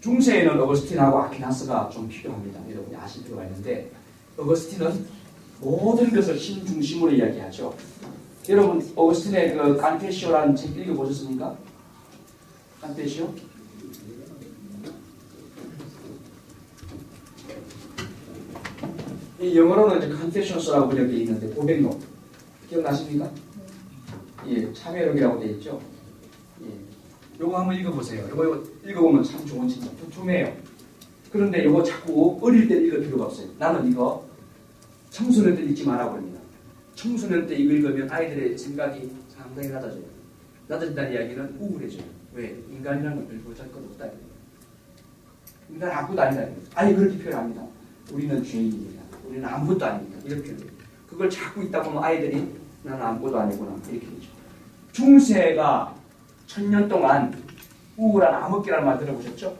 중세에는 어거스틴하고 아퀴나스가 좀 필요합니다. 여러분이 아실 필요가 있는데 어거스틴은 모든 것을 신 중심으로 이야기하죠. 여러분 어거스틴의 그 칸페시오라는 책 읽어보셨습니까? 칸페시오? 이 영어로는 이제 컨페셔스라고 번역되어 있는데 고백록 기억나십니까? 예, 참회록이라고 되어 있죠. 예, 요거 한번 읽어보세요. 요거 읽어보면 참 좋은 책이에요. 두툼해요. 그런데 요거 자꾸 어릴 때 읽을 필요가 없어요. 나는 이거 청소년 때 읽지 말라고 합니다. 청소년 때 이거 읽으면 아이들의 생각이 상당히 낮아져요. 낮아진다는 이야기는 우울해져요. 왜? 인간이라는 건 별볼 것 없다. 인간 아무것도 아니다. 아니 그렇게 표현합니다. 우리는 죄인입니다. 우리는 아무것도 아닙니다. 이렇게 표현해요. 그걸 자꾸 있다 보면 아이들이 나는 아무것도 아니구나 이렇게 되죠. 중세가 1000년 동안 우울한 암흑기라는 말 들어보셨죠?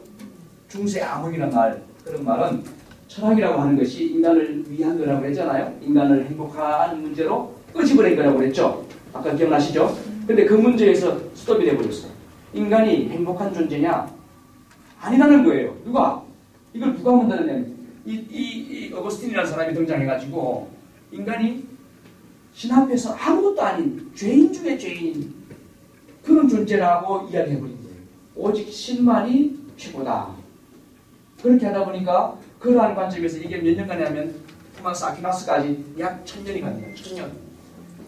중세 암흑이라는 말, 그런 말은 철학이라고 하는 것이 인간을 위한 거라고 했잖아요. 인간을 행복한 문제로 끄집어낸 거라고 그랬죠. 아까 기억나시죠? 근데 그 문제에서 스톱이 돼버렸어요. 인간이 행복한 존재냐? 아니라는 거예요. 누가? 이걸 누가 문다느냐? 이 어거스틴이라는 사람이 등장해가지고 인간이 신 앞에서 아무것도 아닌 죄인 중에 죄인 그런 존재라고 이야기해버린 거예요. 오직 신만이 최고다. 그렇게 하다 보니까 그러한 관점에서 이게 몇 년간에 하면 토마스 아퀴나스까지 약 1000년이 갔네요. 1000년.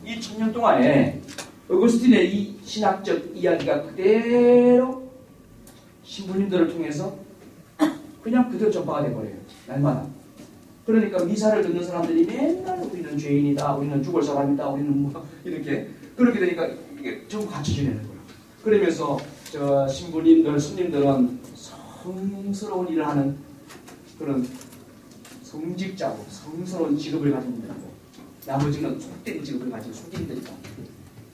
이 1000년 동안에 어거스틴의 이 신학적 이야기가 그대로 신부님들을 통해서 그냥 그대로 전파가 돼버려요. 날마다. 그러니까 미사를 듣는 사람들이 맨날 우리는 죄인이다, 우리는 죽을 사람이다, 우리는 뭐 이렇게 그렇게 되니까 이게 전부 같이 지내는 거예요. 그러면서 저 신부님들, 스님들은 성스러운 일을 하는 그런 성직자고 성스러운 직업을 가진 분들이고 나머지는 속된 직업을 가진 속인들이다.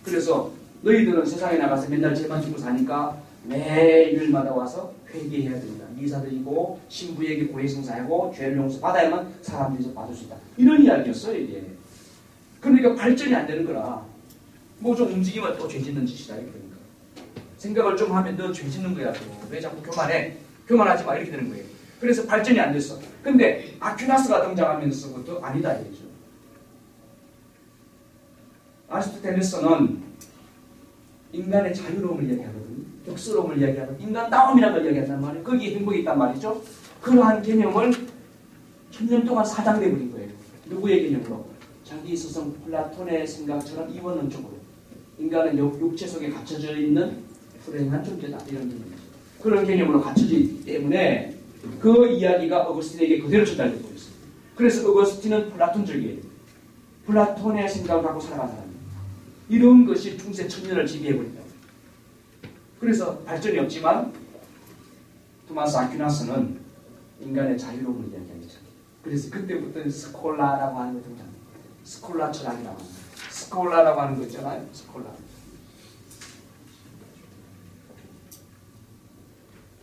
그래서 너희들은 세상에 나가서 맨날 죄만 짓고 사니까 매일마다 와서 회개해야 된다. 미사드리고 신부에게 고해성사하고 죄를 용서받아야만 사람들이 받을 수 있다. 이런 이야기였어요. 이게. 그러니까 발전이 안 되는 거라. 뭐 좀 움직이면 또 죄 짓는 짓이다. 그러니까. 생각을 좀 하면 너 죄 짓는 거야. 왜 자꾸 교만해? 교만하지 마. 이렇게 되는 거예요. 그래서 발전이 안 됐어. 근데 아퀴나스가 등장하면서부터 아니다. 이거죠. 아리스토텔레스는 인간의 자유로움을 이야기하거든요. 격스러움을 이야기하고 인간다움이라는 걸 이야기한단 말이에요. 거기에 행복이 있단 말이죠. 그러한 개념을 1000년 동안 사장돼버린 거예요. 누구의 개념으로? 자기 스승 플라톤의 생각처럼 이원론적으로 인간은 육체 속에 갇혀져 있는 불행한 존재다. 이런 개념이죠. 그런 개념으로 갇혀져 있기 때문에 그 이야기가 어거스틴에게 그대로 전달되고 있어요. 그래서 어거스틴은 플라톤적이에요. 플라톤의 생각을 갖고 살아간 사람이에요. 이런 것이 중세 1000년을 지배해버린다. 그래서 발전이 없지만 토마스 아퀴나스는 인간의 자유로움을 이야기하기 시작해요. 그래서 그때부터 스콜라라고 하는 거 등장합니다. 스콜라 철학이라고 합니다. 스콜라라고 하는 거 있잖아요. 스콜라.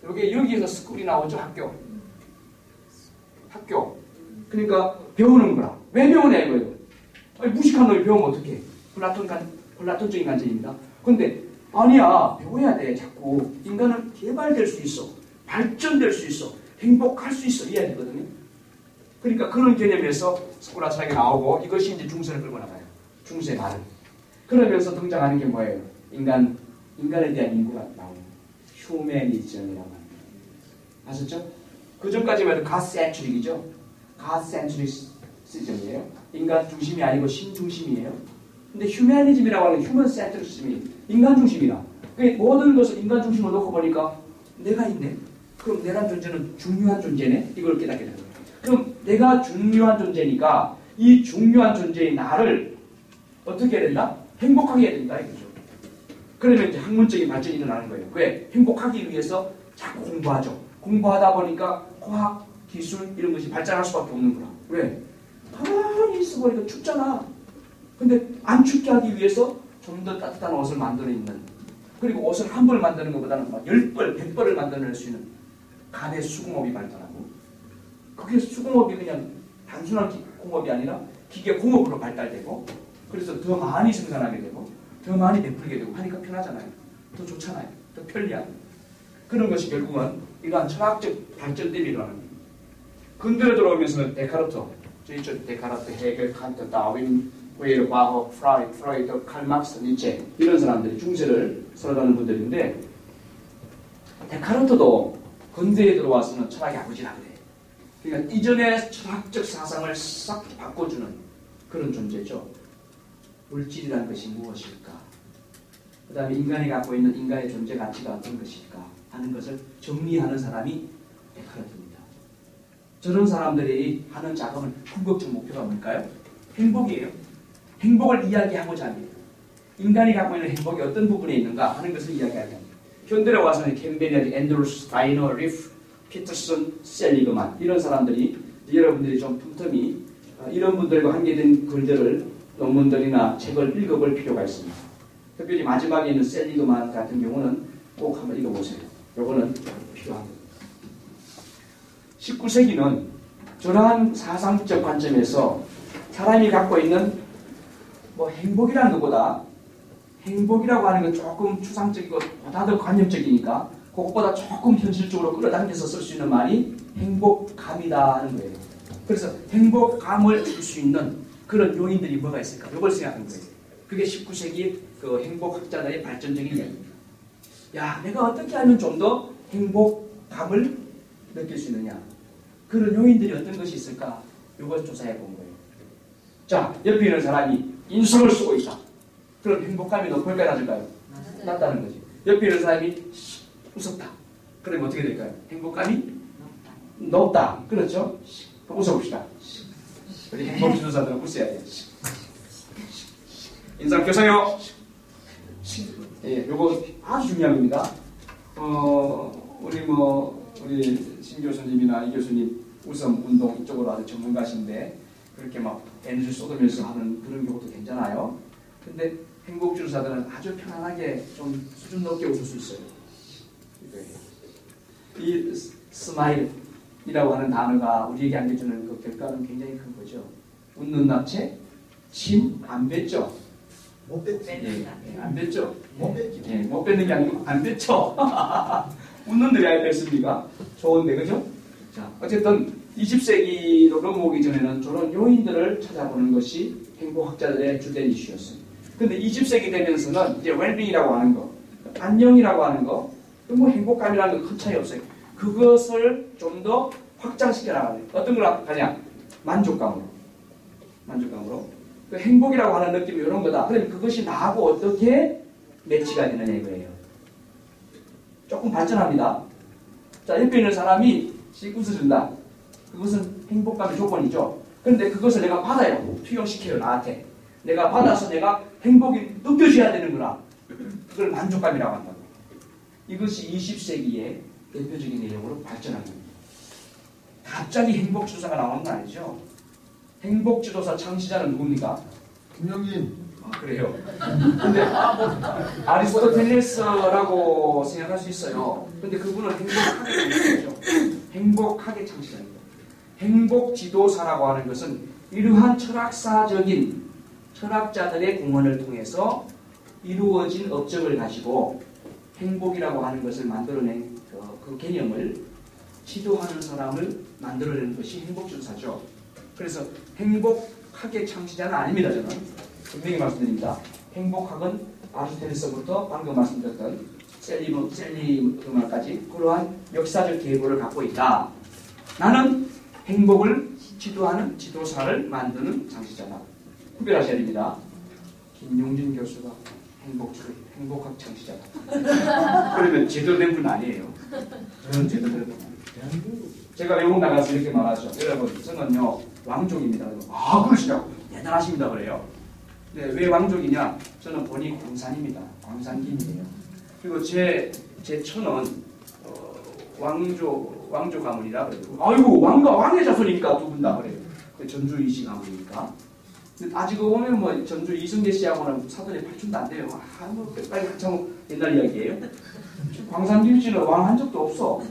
여기에서 스쿨이 나오죠. 학교. 그러니까 배우는 거라. 왜 배우냐 이거예요. 아니, 무식한 놈이 배우면 어떡해. 플라톤적인 관점입니다. 근데 아니야. 배워야 돼. 자꾸 인간은 개발될 수 있어. 발전될 수 있어. 행복할 수 있어. 이야기거든요. 그러니까 그런 개념에서 스콜라 철학이 나오고 이것이 이제 중세를 끌고 나가요. 중세 말은. 그러면서 등장하는 게 뭐예요? 인간에 대한 인구가 나오는 휴메니즘이라고 합니다. 아셨죠? 그 전까지만 해도 가센츄릭이죠. 가센츄리즘이에요. 인간 중심이 아니고 신 중심이에요. 근데 휴메니즘이라고 하는 휴먼 센트리즘이 인간 중심이다. 모든 것을 인간 중심으로 놓고 보니까 내가 있네. 그럼 내란 존재는 중요한 존재네. 이걸 깨닫게 되는 거예요. 그럼 내가 중요한 존재니까 이 중요한 존재의 나를 어떻게 해야 된다? 행복하게 해야 된다 이거죠. 그러면 이제 학문적인 발전이 일어나는 거예요. 왜? 행복하기 위해서 자꾸 공부하죠. 공부하다 보니까 과학, 기술 이런 것이 발전할 수밖에 없는 거야. 왜? 가만히 있어 보니까 춥잖아. 근데 안 춥게 하기 위해서 좀 더 따뜻한 옷을 만들어 입는, 그리고 옷을 한 벌 만드는 것보다는 막 10벌, 100벌을 만들어낼 수 있는 간의 수공업이 발달하고, 그게 수공업이 그냥 단순한 공업이 아니라 기계 공업으로 발달되고, 그래서 더 많이 생산하게 되고 더 많이 베풀게 되고 하니까 편하잖아요. 더 좋잖아요. 더 편리하고. 그런 것이 결국은 이러한 철학적 발전됨이 일어납니다. 근대로 들어오면서는 데카르트, 저희쪽 데카르트, 헤겔, 칸트, 다윈, 웨이르바흐, 프라이드, 칼막스, 니체 이런 사람들이 중세를 설하는 분들인데 데카르트도 근대에 들어와서는 철학의 아버지라 그래. 그러니까 이전의 철학적 사상을 싹 바꿔주는 그런 존재죠. 물질이라는 것이 무엇일까? 그 다음에 인간이 갖고 있는 인간의 존재 가치가 어떤 것일까? 하는 것을 정리하는 사람이 데카르트입니다. 저런 사람들이 하는 작업은 궁극적 목표가 뭘까요? 행복이에요. 행복을 이야기하고자 합니다. 인간이 갖고 있는 행복이 어떤 부분에 있는가 하는 것을 이야기하게 합니다. 현대에 와서는 캠베리아지, 앤드루스, 다이너, 리프, 피터슨, 셀리그만 이런 사람들이 여러분들이 좀 틈틈이 이런 분들과 관계된 글들을 논문들이나 책을 읽어볼 필요가 있습니다. 특별히 마지막에 있는 셀리그만 같은 경우는 꼭 한번 읽어보세요. 요거는 필요합니다. 19세기는 저러한 사상적 관점에서 사람이 갖고 있는 뭐 행복이라는 것보다 행복이라고 하는 건 조금 추상적이고 보다 더 관념적이니까 그것보다 조금 현실적으로 끌어당겨서 쓸 수 있는 말이 행복감이다 하는 거예요. 그래서 행복감을 줄 수 있는 그런 요인들이 뭐가 있을까? 이걸 생각하는 거예요. 그게 19세기 그 행복학자들의 발전적인 이야기입니다. 야, 내가 어떻게 하면 좀 더 행복감을 느낄 수 있느냐? 그런 요인들이 어떤 것이 있을까? 이걸 조사해 본 거예요. 자, 옆에 있는 사람이 인성을 쓰고 있다. 그럼 행복감이 높을까요? 낮을까요? 낮다는 거지. 옆에 있는 사람이 웃었다. 그러면 어떻게 될까요? 행복감이 높다. 그렇죠? 웃어봅시다. 우리 행복지도사들은 웃어야 돼요. 인상 껴서요. 예, 요거 아주 중요한 겁니다. 우리 신 교수님이나 이 교수님 웃음 운동 이쪽으로 아주 전문가신데 그렇게 막 에너지 쏟으면서 하는 그런 경우도 괜찮아요. 근데 행복주사들은 아주 편안하게 좀 수준 높게 웃을 수 있어요. 이 스마일이라고 하는 단어가 우리에게 안겨주는 그 결과는 굉장히 큰 거죠. 웃는 납체, 침 안 뱉죠. 못 뱉지. 예, 안 뱉죠. 못 뱉지. 예, 못 뱉는 게 아니고 안 뱉죠. 웃는들이 안 뱉습니까? 좋은데 그죠? 자, 어쨌든 20세기로 넘어오기 전에는 저런 요인들을 찾아보는 것이 행복학자들의 주된 이슈였습니다. 근데 20세기 되면서는 이제 웰빙이라고 하는 거, 안녕이라고 하는 거, 뭐 행복감이라는 건 큰 차이 없어요. 그것을 좀 더 확장시켜 나가는 어떤 걸 하냐? 만족감으로. 그 행복이라고 하는 느낌이 이런 거다. 그러면 그것이 나하고 어떻게 매치가 되느냐 이거예요. 조금 발전합니다. 자, 옆에 있는 사람이 씩 웃어준다. 그것은 행복감의 조건이죠. 그런데 그것을 내가 받아요. 투영시켜요, 나한테. 내가 받아서 내가 행복이 느껴져야 되는구나. 그걸 만족감이라고 한다고. 이것이 20세기의 대표적인 내용으로 발전한 겁니다. 갑자기 행복주사가 나오는 건 아니죠. 행복지도사 창시자는 누굽니까? 김영진. 아, 그래요. 근데 아리스토텔레스라고 생각할 수 있어요. 근데 그분은 행복하게 창시했죠. 행복하게 창시합니다. 행복지도사라고 하는 것은 이러한 철학사적인 철학자들의 공헌을 통해서 이루어진 업적을 가지고 행복이라고 하는 것을 만들어낸 그 개념을 지도하는 사람을 만들어내는 것이 행복주사죠. 그래서 행복학의 창시자는 아닙니다. 저는 분명히 말씀드립니다. 행복학은 아리스토텔레스부터 방금 말씀드렸던 셀리그만까지 그러한 역사적 계보를 갖고 있다. 나는 행복을 지도하는 지도사를 만드는 창시자다. 구별하셔야 됩니다. 김용진 교수가 행복학 창시자다. 그러면 제대로 된 분 아니에요. 저는 제대로 된 분 아니에요. 제가 외국 나가서 이렇게 말하죠. 여러분, 저는요 왕족입니다. 아, 그러시냐고. 대단하십니다. 그래요. 네, 왜 왕족이냐? 저는 본이 광산입니다. 광산김이에요. 그리고 제 처는 왕조 가문이라 그래요. 아이고, 왕의 자손이니까 두 분 다 그래요. 전주 이씨 가문이니까. 근데 아직 보면 뭐 전주 이승계 씨하고는 사돈이 팔촌도 안 돼요. 뭐 빨리 한참 옛날 이야기예요. 광산김 씨는 왕 한 적도 없어.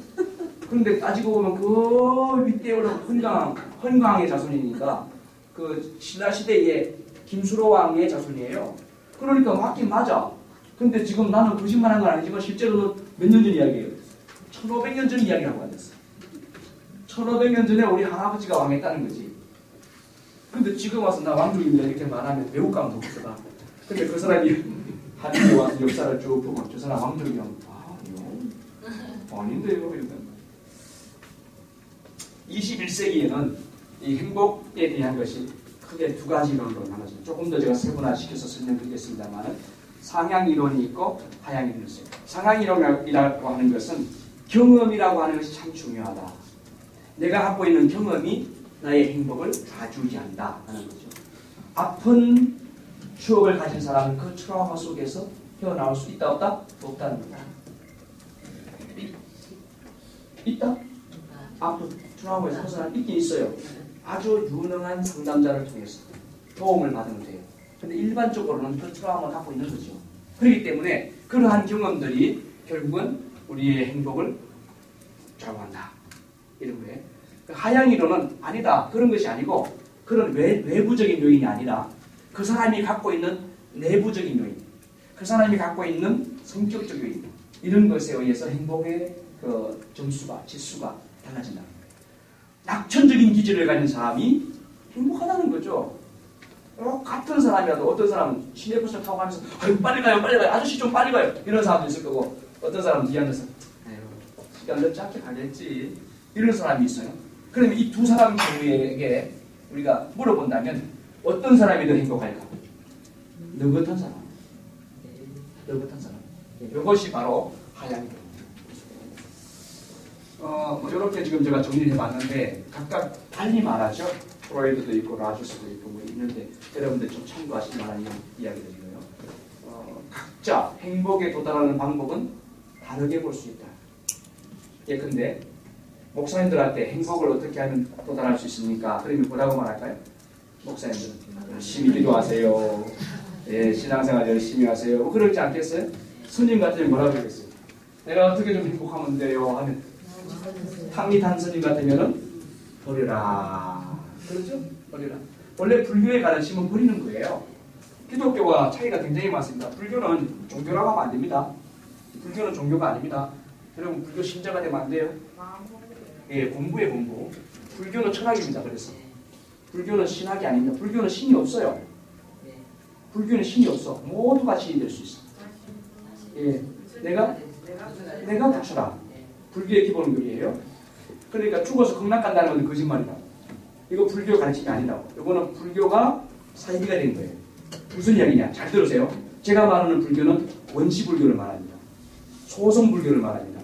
그런데 따지고 보면 그 밑에 올라온 헌광의 자손이니까 그 신라 시대의 김수로 왕의 자손이에요. 그러니까 맞긴 맞아. 근데 지금 나는 거짓말한 건 아니지만 실제로는 몇 년 전 이야기예요. 1500년 전 이야기라고 하셨어. 1500년 전에 우리 할아버지가 왕했다는 거지. 근데 지금 와서 나 왕족입니다 이렇게 말하면 외국 가면 더 크다. 근데 그 사람이 한국에 와서 역사를 쭉 보면 저 사람 왕족이라고 아닌데요. 21세기에는 이 행복에 대한 것이 크게 두 가지 이론으로 나눠집니다. 조금 더 제가 세분화시켜서 설명드리겠습니다만 상향 이론이 있고 하향 이론이 있어요. 상향 이론이라고 하는 것은 경험이라고 하는 것이 참 중요하다. 내가 갖고 있는 경험이 나의 행복을 좌지우지한다 하는 거죠. 아픈 추억을 가진 사람은 그 트라우마 속에서 헤어나올 수 있다 없다? 없다는 거죠. 있다? 아픈 트라우마에서 벗어날 있긴 있어요. 아주 유능한 상담자를 통해서 도움을 받으면 돼요. 근데 일반적으로는 그 트라우마를 갖고 있는 거죠. 그렇기 때문에 그러한 경험들이 결국은 우리의 행복을 좌우한다. 이런 거예요. 하향이론은 아니다. 그런 것이 아니고 그런 외부적인 요인이 아니라 그 사람이 갖고 있는 내부적인 요인, 그 사람이 갖고 있는 성격적 요인 이런 것에 의해서 행복의 그 점수가, 지수가 달라진다. 낙천적인 기질을 가진 사람이 행복하다는 거죠. 같은 사람이라도 어떤 사람은 시내버스 타고 가면서 아유 빨리 가요 빨리 가요 아저씨 좀 빨리 가요 이런 사람도 있을 거고 어떤 사람은 뒤에 앉아서 아유 시간 몇 짧게 가겠지 이런 사람이 있어요. 그러면 이 두 사람 경우에게 우리가 물어본다면 어떤 사람이 더 행복할까? 느긋한 사람. 느긋한 사람. 이것이 바로 하향이다. 이렇게 지금 제가 정리를 해봤는데 각각 달리 말하죠. 프로이드도 있고 라주스도 있고 뭐 있는데 여러분들 좀 참고하실 만한 이야기들이고요. 각자 행복에 도달하는 방법은 다르게 볼 수 있다. 예컨대 목사님들한테 행복을 어떻게 하면 도달할 수 있습니까? 그러면 뭐라고 말할까요? 목사님들은 열심히 기도하세요. 예, 신앙생활 열심히 하세요. 뭐 그러지 않겠어요? 스님 같으면 뭐라고 그러겠어요? 내가 어떻게 좀 행복하면 돼요? 하면 탕리탄 스님 같으면은 버려라. 그렇죠? 버려라. 원래 불교에 가르침은 버리는 거예요. 기독교와 차이가 굉장히 많습니다. 불교는 종교라고 하면 안 됩니다. 불교는 종교가 아닙니다. 여러분 불교 신자가 되면 안 돼요? 예, 공부에 공부. 불교는 철학입니다. 그래서 불교는 신학이 아닙니다. 불교는 신이 없어요. 불교는 신이 없어. 모두가 신이 될 수 있어. 예, 내가 부처라. 불교의 기본 교리예요. 그러니까 죽어서 극락 간다는 건 거짓말이다. 이거 불교 가르침이 아니라고. 이거는 불교가 사이비가 된 거예요. 무슨 이야기냐? 잘 들으세요. 제가 말하는 불교는 원시 불교를 말합니다. 소성 불교를 말합니다.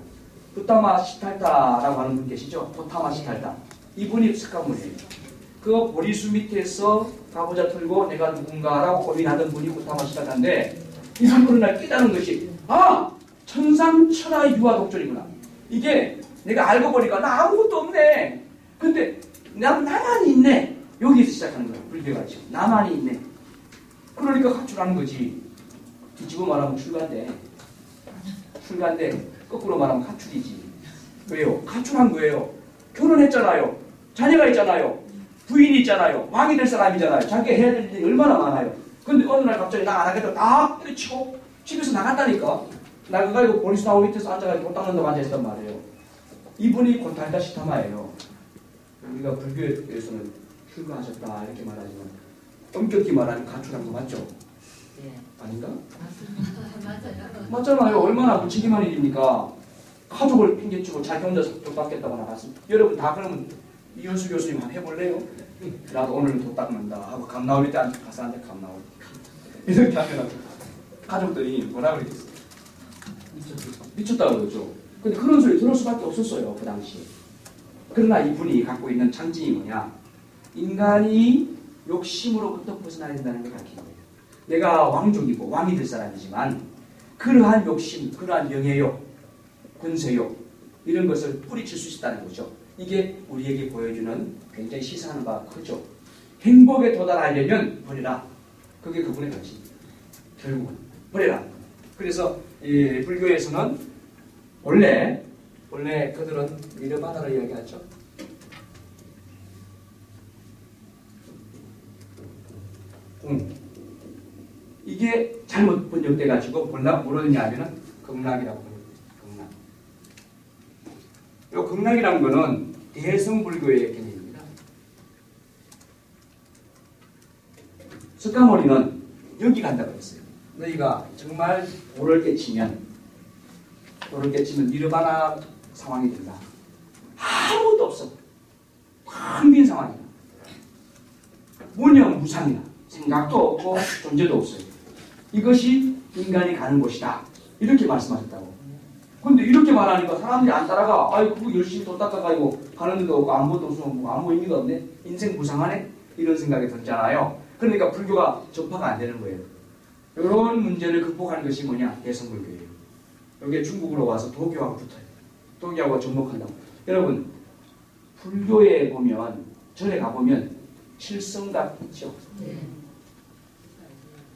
부타마 시탈타라고 하는 분 계시죠? 부타마 시탈타. 이분이 석가모니예요. 그 보리수 밑에서 가보자 틀고 내가 누군가라고 고민하던 분이 부타마 시탈타인데 이분 그러나 깨달은 것이 천상천하의 유아 독존이구나. 이게 내가 알고 보니까 나 아무것도 없네. 근데 나만이 있네. 여기서 시작하는 거예요. 불교가 지금 나만이 있네. 그러니까 가출하는 거지. 뒤집어 말하면 출가인데 거꾸로 말하면 가출이지. 왜요? 가출한 거예요. 결혼했잖아요. 자녀가 있잖아요. 부인이 있잖아요. 왕이 될 사람이잖아요. 자기가 해야 될 일이 얼마나 많아요. 근데 어느 날 갑자기 나 안 하겠다 딱 때리치고 집에서 나갔다니까. 나 그거 가지고 보리수 나무 밑에서 앉아가지고 돈 닦는다고 앉아있단 말이에요. 이분이 곤탈다 시타마예요. 우리가 불교에서는 출가하셨다 이렇게 말하지만 엄격히 말하면 가출한 거 맞죠? 예. 아닌가? 맞아요. 맞잖아요. 얼마나 무책임한 일입니까? 가족을 핑계치고 자기 혼자 돈 닦겠다고 나갔습니다. 여러분 다 그러면 이현수 교수님 한번 해볼래요? 나도 오늘 돈 닦는다 하고 감 나올 때 가서 한테 감 나올 때 이렇게 하면 가족들이 뭐라 그러겠어요? 미쳤다고 그러죠. 근데 그런 소리 들을 수밖에 없었어요. 그 당시에. 그러나 이분이 갖고 있는 장점이 뭐냐? 인간이 욕심으로부터 벗어나야 된다는 걸 가르치는 거예요. 내가 왕족이고 왕이 될 사람이지만 그러한 욕심, 그러한 명예욕, 권세욕 이런 것을 뿌리칠 수 있다는 거죠. 이게 우리에게 보여주는 굉장히 시사하는 바가 크죠. 행복에 도달하려면 버려라. 그게 그분의 가르침입니다. 결국은 버려라. 그래서 이 불교에서는 원래 그들은 니르바나를 이야기하죠. 이게 잘못 번역돼가지고 뭐로 되냐면은 극락이라고 번역돼요. 극락. 요 극락이라는 거는 대성불교의 개념입니다. 석가모니는 여기 간다고 했어요. 너희가 정말 도를 깨치면 니르바나 상황이 된다. 아무것도 없어. 텅 빈 상황이야. 무념무상이야. 생각도 없고 존재도 없어요. 이것이 인간이 가는 곳이다. 이렇게 말씀하셨다고. 근데 이렇게 말하니까 사람들이 안 따라가. 아이 그거 열심히 돈 닦아가지고 가는 데도 없고 아무것도 없으면 뭐 아무 의미가 없네. 인생 무상하네. 이런 생각이 들잖아요. 그러니까 불교가 전파가 안 되는 거예요. 이런 문제를 극복하는 것이 뭐냐? 대성불교예요. 여기에 중국으로 와서 도교하고 붙어요. 도교하고 접목한다고. 여러분 불교에 보면 절에 가보면 칠성각 있죠?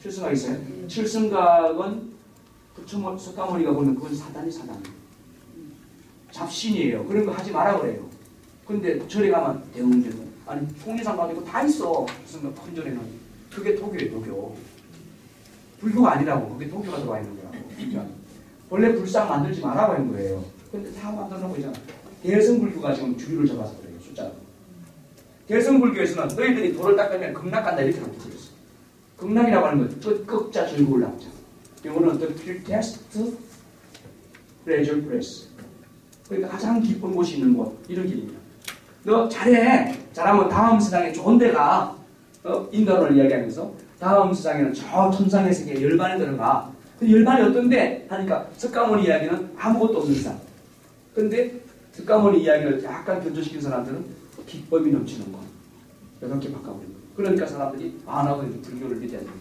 칠성각 있어요? 칠성각은 부처 석가모니가 보면 그건 사단이에요. 잡신이에요. 그런 거 하지 마라 그래요. 근데 절에 가면 대웅전 아니 통일상 가지고 다 있어. 무슨 큰 절에는 그게 도교예요. 도교. 불교가 아니라고. 그게 도교가 들어와 있는 거라고. 그러니까 원래 불상 만들지 말라고 하는 거예요. 근데 다 만들어놓고 있잖아. 대성불교가 지금 주류를 잡아서 그래요. 숫자로. 대성불교에서는 너희들이 돌을 닦으면 극락 간다 이렇게 놓고 그랬어. 극락이라고 하는 건 끝극자 즐거울 낙자. 이거는 the greatest pleasure place. 그러니까 가장 기쁜 곳이 있는 곳. 이런 길입니다. 너 잘해. 잘하면 다음 세상에 좋은 데가 인간을 이야기하면서 다음 세상에는 저 천상의 세계 열반에 들어가. 그 열반이 어떤데? 하니까 석가모니 이야기는 아무것도 없는 세상. 근데 석가모니 이야기를 약간 변조시킨 사람들은 기쁨이 넘치는 것. 이렇게 바꿔버린 거예요. 그러니까 사람들이 나도 불교를 믿어야 된다.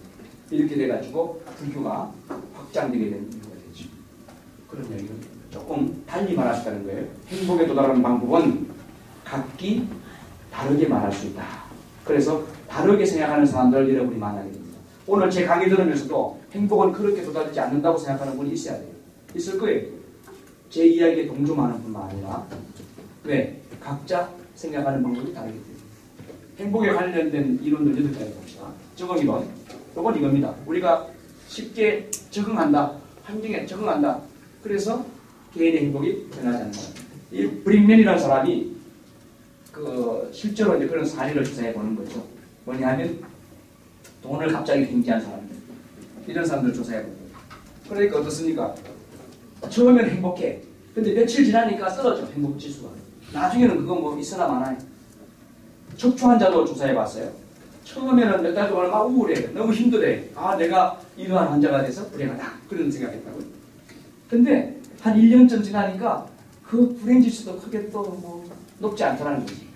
이렇게 돼가지고 불교가 확장되게 된 이유가 되죠. 그런 이야기는 조금 달리 말하셨다는 거예요. 행복에 도달하는 방법은 각기 다르게 말할 수 있다. 그래서 다르게 생각하는 사람들 여러분이 만나게 됩니다. 오늘 제 강의 들으면서도 행복은 그렇게 도달되지 않는다고 생각하는 분이 있어야 돼요. 있을 거예요. 제 이야기에 동조하는 분만 아니라 왜? 각자 생각하는 방법이 다르기 때문에. 행복에 관련된 이론들 8가지 봅시다. 적응 이론. 이건 이겁니다. 우리가 쉽게 적응한다. 환경에 적응한다. 그래서 개인의 행복이 변하지 않는다. 이 브릭맨이라는 사람이 실제로 이제 그런 사례를 조사해 보는 거죠. 뭐냐 하면 돈을 갑자기 빙자한 사람들. 이런 사람들을 조사해 보는 거예요. 그러니까 어떻습니까? 처음에는 행복해. 근데 며칠 지나니까 떨어져. 행복 지수가. 나중에는 그건 뭐 있으나 마나요. 척추 환자도 조사해봤어요. 처음에는 몇 달 동안 막 우울해. 너무 힘들해. 아, 내가 이러한 환자가 돼서 불행하다. 그런 생각했다고요. 근데 한 1년쯤 지나니까 그 불행지수도 크게 또 뭐 높지 않다는 거지.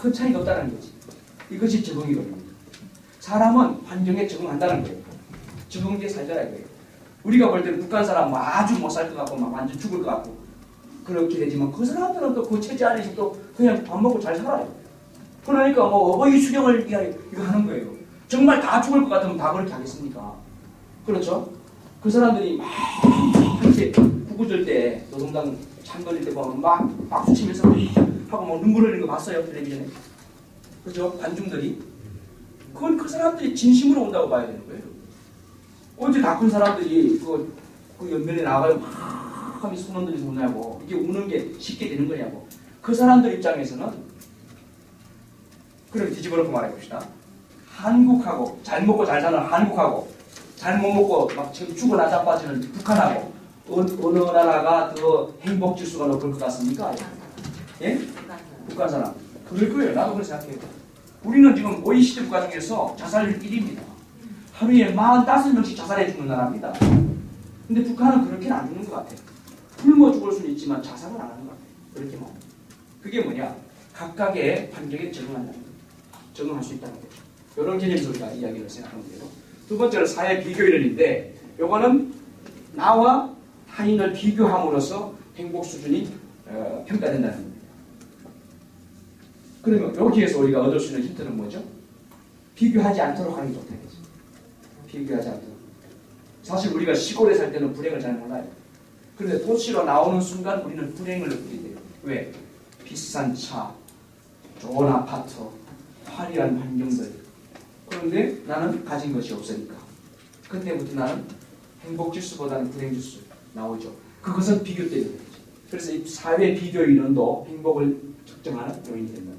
큰 차이가 없다는 거지. 이것이 적응이거든요. 사람은 환경에 적응한다는 거예요. 적응기에 살자라 이거예요. 우리가 볼 때는 북한 사람 아주 못 살 것 같고 막 완전 죽을 것 같고 그렇게 되지만 그 사람들은 또 그 체제 안에서 또 그냥 밥 먹고 잘 살아요. 그러니까 뭐 어버이 수령을 위하여 이거 하는 거예요. 정말 다 죽을 것 같으면 다 그렇게 하겠습니까? 그렇죠? 그 사람들이 막 한때 구구절 때 노동당 창 걸릴 때 보면 막 박수 치면서 하고 뭐 눈물 흘리는 거 봤어요? 텔레비전에. 그죠? 관중들이. 그건 그 사람들이 진심으로 온다고 봐야 되는 거예요. 언제 다 큰 사람들이 그 연면에 나가요 막 하면서 손 흔들면서 우냐고. 이게 우는 게 쉽게 되는 거냐고. 그 사람들 입장에서는 그렇게 뒤집어놓고 말해봅시다. 한국하고 잘 먹고 잘 사는 한국하고 잘 못 먹고 막 지금 죽어 나자빠지는 북한하고 어느 나라가 더 행복 지수가 높을 것 같습니까? 예? 북한 사람. 그럴 거예요. 나도 그렇게 생각해요. 우리는 지금 OECD 국가 중에서 자살률 1위입니다. 하루에 45명씩 자살해 죽는 나라입니다. 근데 북한은 그렇게는 안 죽는 것 같아요. 굶어 죽을 수는 있지만 자살은 안 하는 것 같아요. 그렇게 뭐. 그게 뭐냐? 각각의 환경에 적응한다는 거예요. 적응할 수 있다는 거죠. 이런 개념에서 우리가 이야기를 생각하면 돼요. 두 번째는 사회 비교 이론인데 요거는 나와 타인을 비교함으로써 행복 수준이 평가된다는 겁니다. 그러면 여기에서 우리가 얻을 수 있는 힌트는 뭐죠? 비교하지 않도록 하는 게 좋다는 거죠. 비교하지 않도록. 사실 우리가 시골에 살 때는 불행을 잘 몰라요. 그런데 도시로 나오는 순간 우리는 불행을 느끼게 돼요. 왜? 비싼 차, 좋은 아파트, 화려한 환경들. 그런데 나는 가진 것이 없으니까. 그때부터 나는 행복지수보다는 불행지수 나오죠. 그것은 비교 때문에. 그래서 이 사회 비교 이론도 행복을 측정하는 요인이 된다.